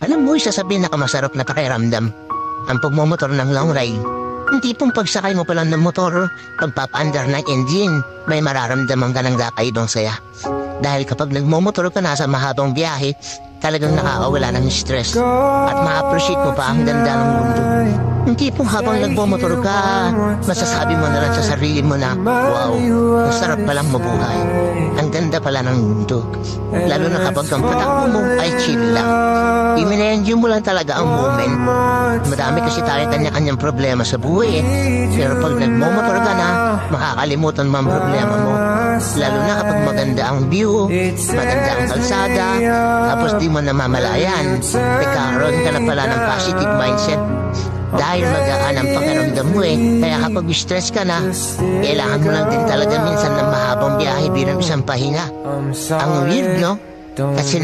Alam mo, isa sa pinakamasarap na pakiramdam ang pagmumotor ng long ride. Hindi pong pagsakay mo pa lang ng motor, pagpapaandar ng engine, may mararamdaman ka ng kakaibang saya. Dahil kapag nagmumotor ka na sa mahabang biyahe, talagang nakakawala ng stress at ma-appreciate mo pa ang ganda ng mundo. Hindi pong habang nagmumotor ka, masasabi mo na lang sa sarili mo na, wow, ang sarap palang mabuhay. Ang ganda pala ng mundo. Lalo na kapag ang patakbo mo ay chill lang. I-enjoy mo lang talaga ang moment. Madami kasi tayo kanya-kanyang problema sa buhay eh. Pero pag nagmumotor ka na, makakalimutan mo ang problema mo. Lalo na kapag maganda ang view, maganda ang kalsada, tapos di mo namamalayan, nagkakaroon ka na pala ng positive mindset. Dahil magaan ang pakiramdam mo eh. Kaya kapag stress ka na, kailangan mo lang din talaga minsan ng mahabang biyahe bilang isang pahinga. Ang weird, no? Kasi